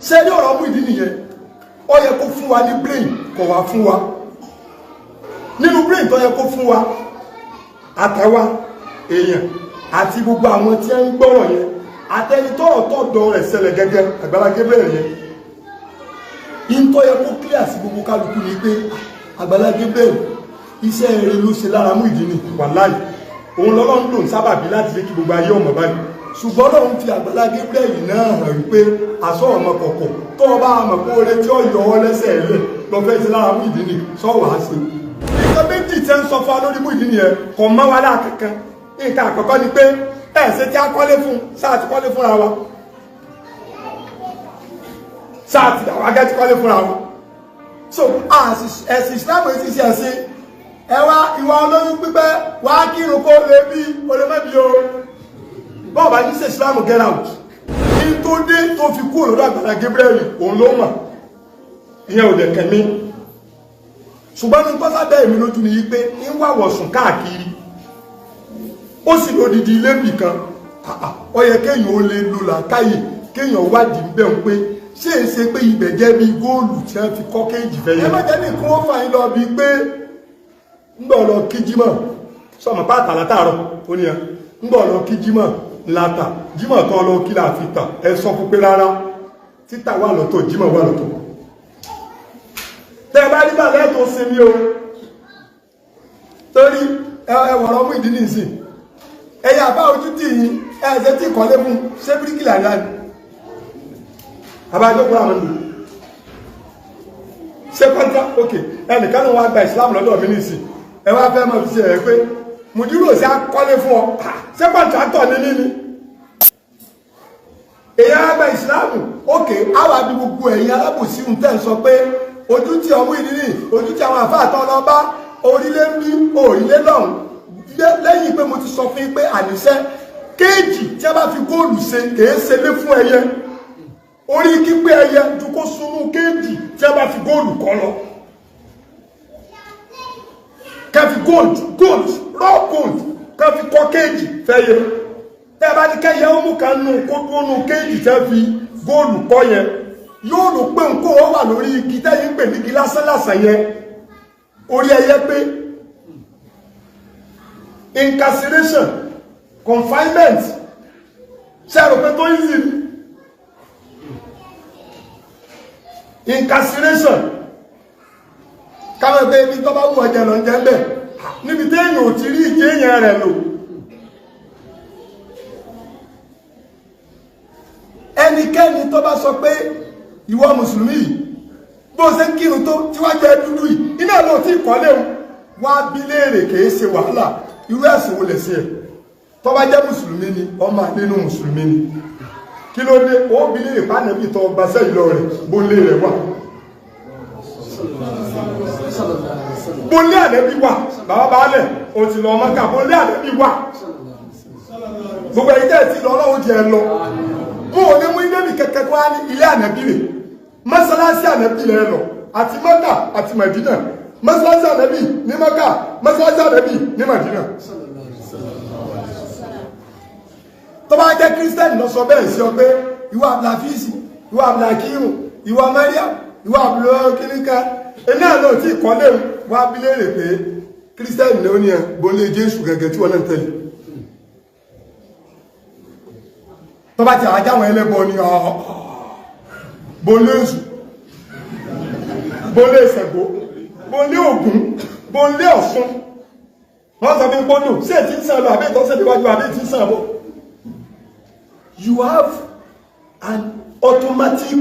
ṣé ní ọ̀rọ̀ mú ìdí nìyẹn ó yẹ kó fún wa ní brain kò wá fún wa nínú brain tó yẹ kó fún wa àtàwa èèyàn àti gbogbo àwọn tí ń gbọ́rọ̀ yẹn àtẹnitọ́ ọ̀tọ̀ọ̀dọ̀ rẹ̀ ṣẹlẹ̀ gẹ́gẹ́ Àgbàlá Gabriel yẹn in tó yẹ kó clear sí gbogbo kálukú ni pé Àgbàlá Gabriel iṣẹ́ eré ló ṣe lára Muyideen wàláhì òun lọ́lọ́run ló ń sábàbí láti lé kí gbogbo ayé ọmọ báyìí ṣùgbọ́n lọ́run fi Àgbàlá Gabriel náà hàn wípé aṣọ ọmọ kọ̀kọ̀ tó ọba àmọ̀ kó oore tí ó yọ ọ lẹ́sẹ̀ ẹ̀lẹ́ lọ fẹ́ sí lára Muyideen sọ́wọ́ á sí nǹkan méjì tẹ́ ń sọ fún wa lórí Muyideen yẹn kò mọ́ wa láàkankan nǹkan àkọ́kọ́ ni pé ẹ̀ṣẹ̀ tí a kọ́lé fún sáà ti kọ́lé fúnra wa sáà ti àwọn agẹ́ ti kọ́lé fúnra wa so ẹ̀sìn Islam ti ṣe ẹ̀sìn ẹwà ìwà olóyún pípẹ́ wà á kírun kó lè bí olómẹ́bí o bọ́ọ̀bá ní ṣe Islam get out ní tó dé tó fi kú òlòdó Àgbàlá Gabriel òun ló mọ̀ ìyẹn ò dẹ̀ kẹ́mí ṣùgbọ́n ní tọ́sádẹ́ èmi lójú ni yí pé ń wà wọ̀sùn káàkiri ó sì lòdìdí ilé bì kan ó yẹ kéèyàn ó lè lò làákàyè kéèyàn wádìí ń bẹ̀ ń pé ṣé é ṣe pé ibẹ̀ jẹ́ bí góòlù tí wọ́n fi kọ́ kéèjì fẹ́ yẹn. ẹ má jẹ́ nìkan ó fà yín lọ bíi pé ń bọ̀ lọ kí jímọ̀ sọmọ pàtà látàárọ̀ ó ní ẹ ń bọ̀ lọ kí jímọ̀ látà jímọ̀ tó lọ kí láàfin tà ẹ sọ fún pé rárá títà wà lọ́tọ̀ jímọ̀ wà lọ́tọ̀ tẹ́ ẹ bá rí bàlẹ́ tó sinmi o torí ẹwọ̀rọ̀ Muyideen nìsín ẹ̀yà bá ojú tí yìí ẹ̀ẹ́sẹ̀ tí kọ́lé fún ṣé bíríkìlà ní àná àbájọ́ kúrò àwọn ìlú ṣé kọ́ńtà ok ẹnìkan ló wá gba Islam lọ́dọ̀ mi nìsín ẹ wá fẹ́ mọ̀ fi ṣe ẹ̀ pé mùdírù ò sí akọ́lé fún ọ ṣé kọ́ńtà tọ̀ ní níní èyí á gba Islam ok àwọn àbí gbogbo ẹ̀yin alábòsí ń tẹ̀ sọ pé ojú tí ọmọ ìdílé ojú tí àwọn àfáà tọ́ lọ bá orílẹ̀ ń bí orílẹ̀ lọ́hùn lẹ́yìn pé mo ti sọ fún yín pé àníṣẹ́ kéèjì tí a bá fi góòlù ṣe kèé ṣe lé fún ẹyẹ orí kípé ẹyẹ ju kó súnmú kéèjì tí a bá fi góòlù kọ́ lọ kẹfì gold raw gold kẹfì kọ́ kéèjì fẹ́yẹ tẹ́ bá ní kẹ́yẹ ó mú kan nù kó dúró nù kéèjì tẹ́ fi góòlù kọ́ yẹn yóò rò pé nǹkó wọ́n wà lórí igi tẹ́yìn pè ní igi lásánlásán yẹn orí ẹyẹ pé incarceration confinement ṣe rò pé tó easy incarceration káwọn ẹgbẹ́ ibi tó bá wù ọjà lọ jẹ́ bẹ́ẹ̀ níbi téèyàn ò ti rí ìjẹ́ èèyàn rẹ̀ lò ẹnikẹ́ni tó bá sọ pé ìwọ mùsùlùmí yìí bó ṣe ń kírun tó tí wá jẹ́ dúdú yìí iná ló ti kọ́lé wá bí léèrè kìí ṣe wàhálà irú ẹ̀sìn wo lè ṣe ẹ̀ tó bá jẹ́ mùsùlùmí ni ọmọ nínú mùsùlùmí ni kí ló dé ó bí léèrè pánẹ́bì tó gbaṣẹ́ ìlọ rẹ̀ bó lé rẹ̀ wà bó lé ànẹ́bí wà bàbá baálẹ̀ o ti lọ Mákà bó lé ànẹ́bí wà gbogbo ẹ̀yìn tẹ́ ti lọ ọlọ́run jẹ́ lọ mú òní mú ilé-ìbì kẹ̀kẹ́ tó wá ní ilé ànẹ́bí rẹ̀ mọ́sálásí ànẹ́bí rẹ̀ lọ àti Mákà àti Mẹ̀dínà mọ́sálásí ànẹ́bí ní Mákà mọ́sálásí ànẹ́bí ní Mẹ̀dínà tó bá jẹ́ kírísítẹ́nì lọ sọ bẹ́ẹ̀ sí ọ pé ìwọ Abdulhafizi ìwọ Abdulhakeem ìwọ Mariam ìwọ Abdulkirika iná náà tí ìkọ́lé wá bílé rẹ̀ pé kírísítẹ́nì ló ní ẹ bọ́lé Jésù gẹ́gẹ́ tí wọ́n náà tẹ̀lé tó bá ti àjáwọn ẹlẹ́bọ ní bọ́lé Èṣù bọ́lé Ṣàngó bọ́lé Ògún bọ́lé Ọ̀ṣun wọ́n sọ fún gbọ́dọ̀ sí ètí ń sàn lọ àbí ìtọ́sẹ̀ níwájú àbí ìtí ń sàn bọ́. You have an automatic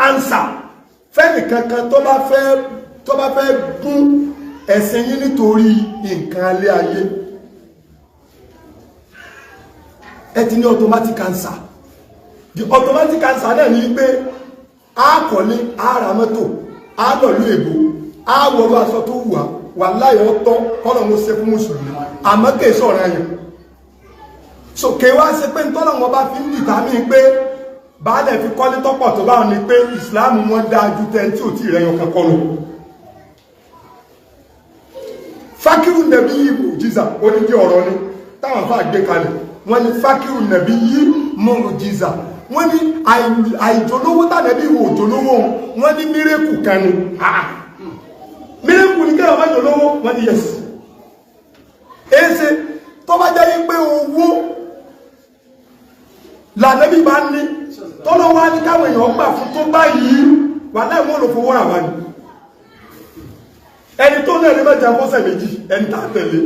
answer fẹ́ẹ̀nì kankan tó bá fẹ́ gún ẹ̀sìn yín nítorí nǹkan alẹ́ ayé ẹ ti ní automatic answer. The automatic answer náà ní pé a kọ́lé a ra mọ́tò a lọ̀lú èbó a wọ̀rọ̀ aṣọ tó wù wà láyọ̀ ọ̀tọ̀ kọ́nà mo ṣe fún mùsùlùmí àmọ́ kè sọ̀rọ̀ ẹ̀yàn so kè wá ṣe pé ntọ́nà wọn bá fi ń dìtà mí pé baálẹ̀ fi kọ́lé tọ́pọ̀ tó bá wọn ni pé ìsìláàmù wọn dáa ju tẹ́ tí ò tí rẹ̀ yàn kankan lọ fákírù nẹ̀bí ìbò jíza onídìí ọ̀rọ̀ ni táwọn afá gbé kalẹ̀ wọ́n ní fákìrù nàbí yí mu'jiza, wọ́n ní àìjólówó tànàbí wò jólówó, wọ́n ní mírèkù kan ni. Mírèkù ní kẹ́lọ̀ máa jólówó, wọ́n ní yes. Èsè tó bá jẹ́ pé owó lànàbí bá ní tọ́lọ́ wá ní káwọn èèyàn gbà fún tó báyìí wà láì wọ́n lò fowó rà wá ní. Ẹni tó náà ní mẹ́ta fọ́sẹ̀ méjì ẹni tá tẹ̀lé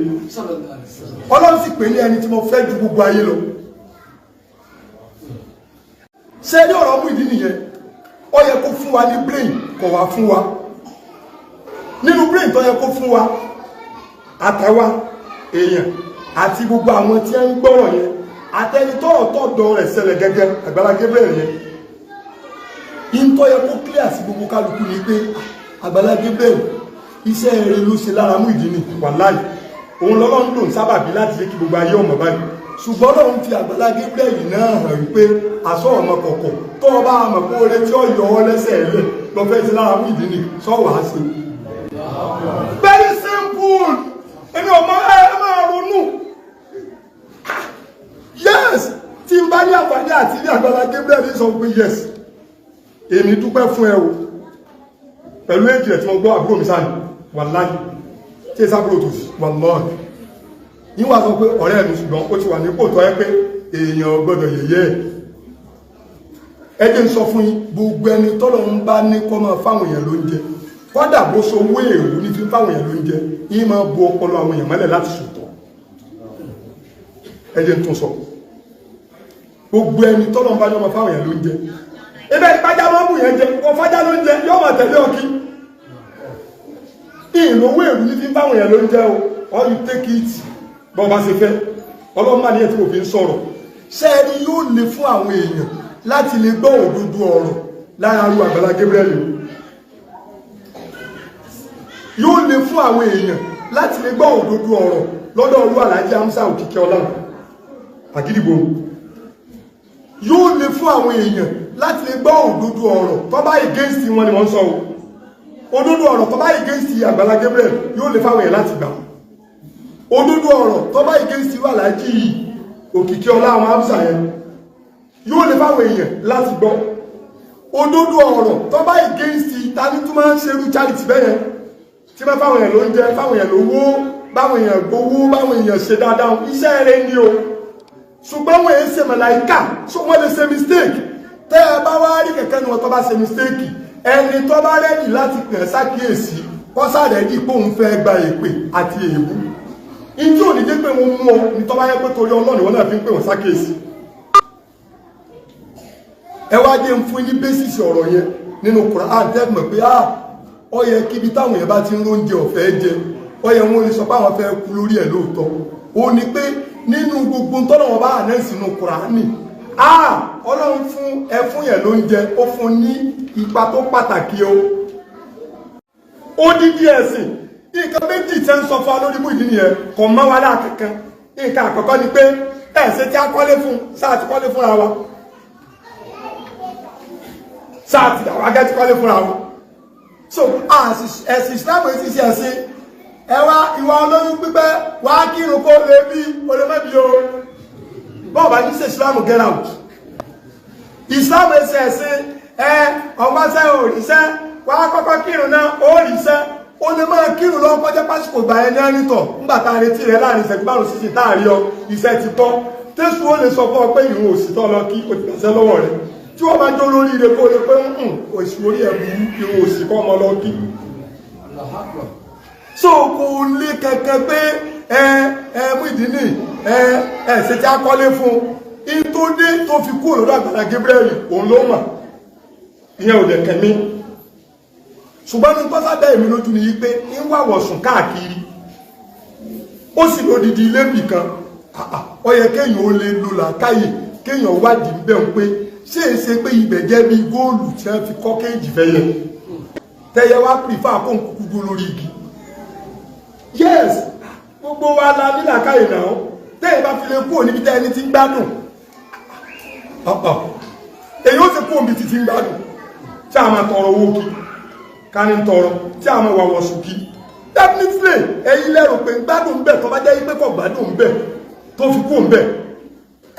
Ọlọ́run sì pè ní ẹni tí mo fẹ́ ju gbogbo ayé lọ. Ṣé ní ọ̀rọ̀ mú ìdí nìyẹn? Ó yẹ kó fún wa ní brain, kò wá fún wa. Nínú brain tó yẹ kó fún wa àtàwa èèyàn àti gbogbo àwọn tí ń gbọ́rọ̀ yẹn àtẹni tọ́ọ̀tọ́dọ̀ rẹ̀ ṣẹlẹ̀ gẹ́gẹ́ Àgbàlá Gabriel yẹn. Ìntọ́ yẹ kó clear sí gbogbo kálukú ni pé Àgbàlá Gabriel iṣẹ́ rẹ̀ ló ṣe lára mú ìdí ni wàláì. Òun lọ́lọ́run lò ń sábàbí láti jẹ́ kí gbogbo ayé ọmọ báyìí. Ṣùgbọ́n Ọlọ́run fi Àgbàlá Gabriel náà hàn wípé aṣọ ọmọ kọ̀kọ̀ tó ọba àmọ̀ kó oore tí ó yọ ọ lẹ́sẹ̀ rẹ̀ lọ fẹ́ sí lára mú ìdí ni sọ́wọ́ á sí. Very simple. Èmi ọmọ ẹ máa ronú. Yes, tí n bá ní àǹfààní àti ní Àgbàlá Gabriel sọ pé yes, èmi dúpẹ́ fún ẹ o pẹ̀lú èjì rẹ̀ tí wọ́n gbọ́ àbúrò mi sáà ní wàláhì tí èsà àbúrò tó sì wàláhì níwà sọ pé ọ̀rẹ́ mi ṣùgbọ́n ó ti wà nípò tọ́ ẹ pé èèyàn gbọ́dọ̀ yẹ̀yẹ́ ẹ jẹ́ ń sọ fún yín gbogbo ẹni tọ́lọ̀ ń bá ní kọ́ máa fáwọn èèyàn lóúnjẹ kọ́dà bó so owó èrò ní fi fáwọn èèyàn lóúnjẹ yín máa bu ọpọlọ àwọn èèyàn mọ́lẹ̀ láti sòtọ̀ ẹ jẹ́ ń tún sọ gbogbo ẹni tọ́lọ̀ ń bá ní ọmọ fáwọn èèyàn lóúnjẹ ebe ìpájá máa bù yẹn jẹ wọ́n fájá lóúnjẹ yóò máa tẹ̀lé ọkí ìlówó èrò ní fi fáwọn èèyàn lóúnjẹ o all you take it bọ́ bá ṣe fẹ́ ọlọ́mọ ní ẹ̀ tí òfin sọ̀rọ̀ ṣẹ́ẹ̀rí yóò lè fún àwọn èèyàn láti lè gbọ́ òdodo ọ̀rọ̀ lára arú Àgbàlá Gabriel yóò lè fún àwọn èèyàn láti lè gbọ́ òdodo ọ̀rọ̀ lọ́dọ̀ orú Alhaji Hamza Òkìkí Ọlá Àgídìgbò yóò lè fún àwọn èèyàn láti lè gbọ́ òdodo ọ̀rọ̀ tó bá against wọn ni wọ́n sọ òdodo ọ̀rọ̀ tó bá against Àgbàlá Gabriel yóò lè fáwọn èèyàn láti gbà òdodo ọ̀rọ̀ tó bá against Alhaji Òkìkí Ọlá àwọn Hamza yẹn yóò lè fáwọn èèyàn láti gbọ́ òdodo ọ̀rọ̀ tó bá against tani tó máa ń ṣerú charity bẹ́yẹn tí máa fáwọn èèyàn ló ń jẹ fáwọn èèyàn lówó báwọn èèyàn gbowó báwọn èèyàn ṣe dáadáa iṣẹ́ rẹ̀ ni o ṣùgbọ́n wọ́n èé ṣe màláíkà so wọ́n lè ṣe mistake tẹ́ ẹ bá wá rí kẹ̀kẹ́ ni wọ́n tó bá ṣe mistake ẹni tó bá rẹ́dì láti pè é ṣàkíyèsí kọ́ sàrẹ́dì pé òun fẹ́ gba èpè àti èébú ìjọ ò ní jẹ́ pé mo mú ọ ní tó bá yẹ pé torí Ọlọ́run wọn náà fi ń pè wọ́n ṣàkíyèsí ẹ wá jẹ́ ń fún ní bẹ́sìsì ọ̀rọ̀ yẹn nínú Quran dẹ́gbọ̀n pé ó yẹ kíbi táwọn èèyàn bá ti ń róúnjẹ ọ̀fẹ́ jẹ ó yẹ wọn lè sọ pé àwọn fẹ́ kú lórí ẹ̀ lóòótọ́ ó ní pé nínú gbogbo tọ́lọ́wọ́ bá ànẹ́sì nínú Kùránì Ọlọ́run fún ẹfún yẹn lóúnjẹ ó fún ní ipa tó pàtàkì ó dídí ẹ̀sìn nǹkan méjì tẹ́ ń sọ fún wa lórí mú ìdí nìyẹn kò mọ́ wa láàkankan nǹkan àkọ́kọ́ ni pé ẹ̀sẹ̀ tí a kọ́lé fún sáà ti kọ́lé fúnra wa sáà ti àwọn agẹ́ ti kọ́lé fúnra wa so ẹ̀sìn Islam ti ṣe ẹ̀sìn ẹwà ìwà olóyún pípẹ́ wà á kírun kó lè bí olèmẹ́bí o bọ́ọ̀ bá ní ṣe Islam get out Islam ẹsẹ̀ ẹ̀sìn ọgbáṣẹ́ òrìṣẹ́ wà á kọ́kọ́ kírun náà òrìṣẹ́ ó lè máa kírun lọ kọjá pásìkò gbà ẹni ánítọ̀ nígbàtà retí rẹ láàrin ìṣẹ́jú márùn sísì táàrí ọ iṣẹ́ ti tọ́ tẹ́sù ó lè sọ fún ọ pé ìrun òsìtọ́ lọ kí o ti pẹ̀sẹ̀ lọ́wọ́ rẹ tí wọ́n bá jó lórí ire kó lè pé òsì orí ẹ̀bù ìrun òsì kọ́ ọmọ lọ kí so kò lè kẹ̀kẹ́ pé mú ìdílé ṣe tí a kọ́lé fún in tó dé tó fi kú lọ́dọ̀ Àgbàlá Gabriel òun ló mọ̀ ìyẹn ò dẹ̀ kẹ́mí ṣùgbọ́n ní tọ́sádà èmi lójú ni yí pé ń wà wọ̀sùn káàkiri ó sì lódìdí ilé bì kan ó yẹ kéèyàn ó lè lò làákàyè kéèyàn wádìí ń bẹ̀ ń pé ṣé é ṣe pé ibẹ̀ jẹ́ bí góòlù tí wọ́n fi kọ́ kéèjì fẹ́yẹ tẹ́yẹ wá pìfà kó ń kúkú dúró lórí igi yes gbogbo wa la ní làákàyè náà tẹ́yẹ bá fi lè kú òní bí tẹ́ ẹni tí ń gbádùn èyí ó ti kú òmí ti ń gbádùn tí a máa tọrọ owó kí ká ní tọrọ tí a máa wàwọ̀ sùn kí definitely ẹ̀yin lẹ́rù pé gbádùn ń bẹ̀ tó bá jẹ́ pé kò gbádùn ń bẹ̀ tó fi kú ń bẹ̀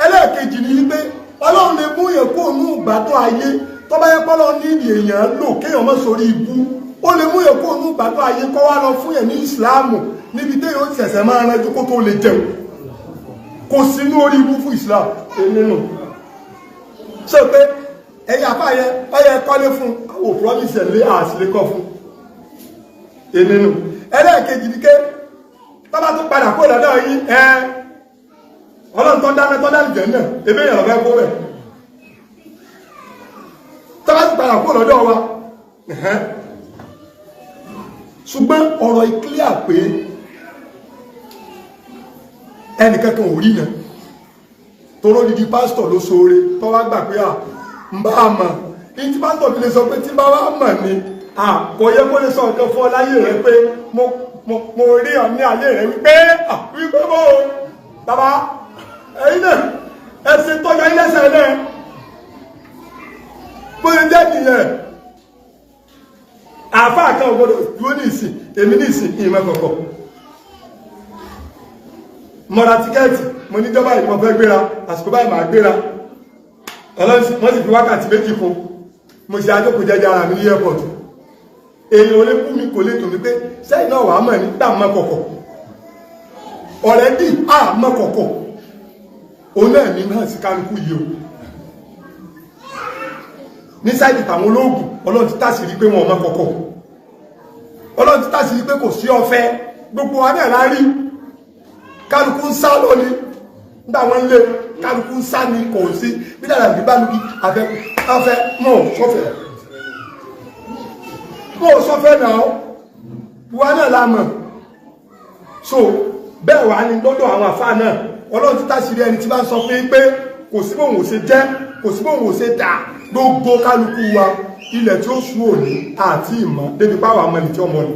ẹlẹ́ẹ̀kejì ni wípé ọlọ́run lè mú yẹn kó nú ìgbádùn ayé tó bá yẹ pọ́lọ́ ní èèyàn lò kéèyàn mọ́ sórí ibú ó lè mú yẹn kó nú ìgbádùn ayé kọ́ wá lọ fún yẹn ní ìsìláàmù níbi tí yóò ṣẹ̀ṣẹ̀ máa ránjú kó tó lè jẹun kò sínú orí ibú fún ìsìláàmù nínú ṣe pé ẹ̀yà àfáàyẹ ọyẹ kọ́lé fún àwọn promise ẹ̀ lé àṣìlékọ́ fún nínú ẹlẹ́ẹ̀kejì ní ké tọ́bá tó padà kó lọ́dọ̀ yìí ọlọ́run tó dáná tó dáná jẹ́ náà ebí èèyàn lọ́fẹ́ kó bẹ̀ tọ́bá tó padà kó lọ́dọ̀ wa ṣùgbọ́n ọ̀rọ̀ ìkílíà pé ẹnìkankan ò rí náà toró dídí pásítọ̀ ló ṣoore tó wá gbà pé ń bá a mọ̀ ní tí pásítọ̀ fi lè sọ pé tí bá wá mọ̀ ni kò yẹ kó lè sọ nǹkan fún ọ láyé rẹ pé mo rí ọ ní ayé rẹ wípé mo bàbá ẹ̀yin náà ẹ̀sìn tó yọ ilẹ̀ṣẹ̀ náà bó ṣe jẹ́ nìyẹn àáfàá kan ò gbọdọ̀ dúró ní ìsìn èmi ní ìsìn ìmọ̀ kọ̀ọ̀kọ̀ mo ra tíkẹ́ẹ̀tì mo ní jọba ìmọ̀ fẹ́ gbéra àsìkò báyìí máa gbéra wọ́n sì fi wákàtí méjì fún mo ṣe àjókòó jẹ́jẹ́ ara mi ní airport èèyàn olè kú mi kò lè tò mí pé sẹ́yìn náà wà á mọ̀ nígbà mọ́ kọ̀kọ̀ ọ̀rẹ́dì mọ́ kọ̀kọ̀ òun náà ní náà sí kálukú yìí o ní sáìdì tàwọn olóògùn ọlọ́run ti tàṣírí pé wọn ò mọ́ kọ̀kọ̀ ọlọ́run ti tàṣírí pé kò sí ọ̀fẹ́ gbogbo wa náà lárí kálukú ń sá lónìí nígbà wọn lé kálukú ń sá ní kò sí bí dára bí bá lùkì afẹ́ mọ́ sọ́fẹ́ náà wà náà lámọ̀ so bẹ́ẹ̀ wà ní lọ́dọ̀ àwọn àfáà náà ọlọ́run ti tàṣírí ẹni tí bá ń sọ fún pé kò sí bóun ò ṣe jẹ́ kò sí bóun ò ṣe dà gbogbo kálukú wa ilẹ̀ tí ó sú òní àti ìmọ̀ débi páwà mọ́ni tí ọmọ ni